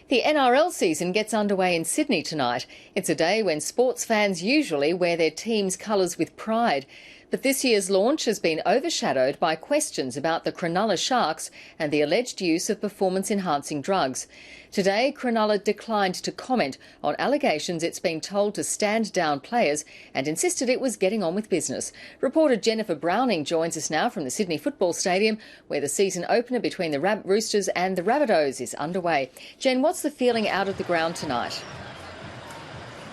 The NRL season gets underway in Sydney tonight. It's a day when sports fans usually wear their team's colours with pride. But this year's launch has been overshadowed by questions about the Cronulla Sharks and the alleged use of performance-enhancing drugs. Today, Cronulla declined to comment on allegations it's been told to stand down players and insisted it was getting on with business. Reporter Jennifer Browning joins us now from the Sydney Football Stadium, where the season opener between the Roosters and the Rabbitohs is underway. Jen, what's the feeling out of the ground tonight?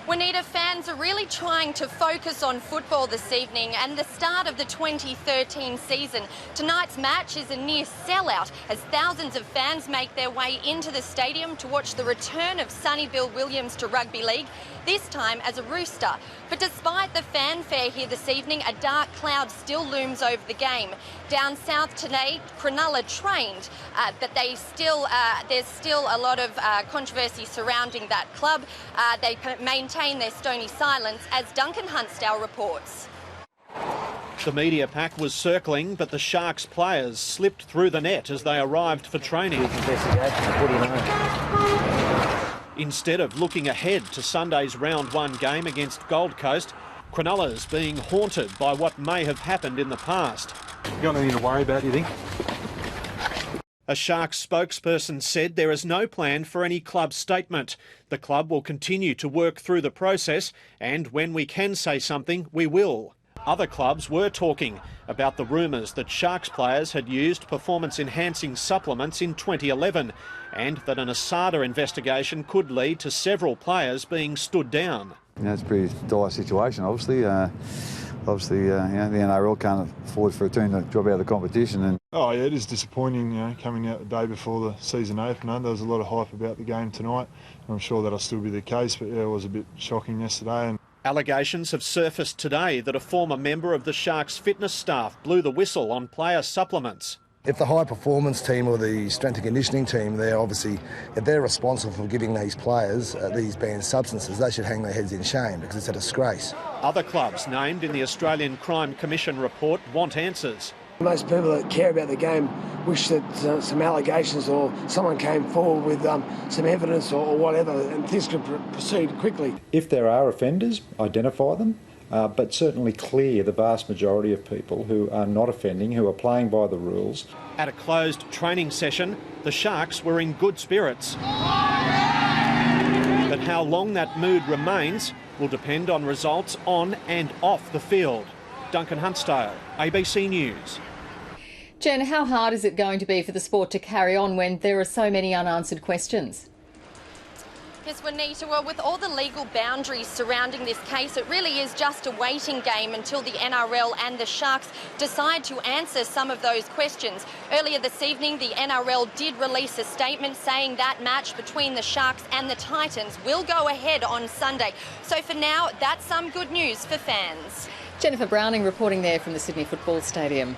Juanita, fans are really trying to focus on football this evening and the start of the 2013 season. Tonight's match is a near sellout as thousands of fans make their way into the stadium to watch the return of Sonny Bill Williams to rugby league, this time as a Rooster. But despite the fanfare here this evening, a dark cloud still looms over the game. Down south today, Cronulla trained, but there's still a lot of controversy surrounding that club. They maintain their stony silence, as Duncan Hunstdale reports. The media pack was circling, but the Sharks players slipped through the net as they arrived for training. Instead of looking ahead to Sunday's round one game against Gold Coast, Cronulla's being haunted by what may have happened in the past. You got anything to worry about, do you think? A Sharks spokesperson said there is no plan for any club statement. The club will continue to work through the process, and when we can say something, we will. Other clubs were talking about the rumours that Sharks players had used performance-enhancing supplements in 2011 and that an ASADA investigation could lead to several players being stood down. It's a pretty dire situation, obviously. The NRL can't afford for a team to drop out of the competition. Oh yeah, it is disappointing, coming out the day before the season opener. There was a lot of hype about the game tonight. I'm sure that'll still be the case, but it was a bit shocking yesterday. Allegations have surfaced today that a former member of the Sharks fitness staff blew the whistle on player supplements. If the high performance team or the strength and conditioning team, if they're responsible for giving these players these banned substances, they should hang their heads in shame because it's a disgrace. Other clubs named in the Australian Crime Commission report want answers. Most people that care about the game wish that some allegations or someone came forward with some evidence or whatever and things could proceed quickly. If there are offenders, identify them, but certainly clear the vast majority of people who are not offending, who are playing by the rules. At a closed training session, the Sharks were in good spirits. But how long that mood remains will depend on results on and off the field. Duncan Hunstdale, ABC News. Jen, how hard is it going to be for the sport to carry on when there are so many unanswered questions? Yes, Juanita, well, with all the legal boundaries surrounding this case, it really is just a waiting game until the NRL and the Sharks decide to answer some of those questions. Earlier this evening, the NRL did release a statement saying that match between the Sharks and the Titans will go ahead on Sunday. So for now, that's some good news for fans. Jennifer Browning reporting there from the Sydney Football Stadium.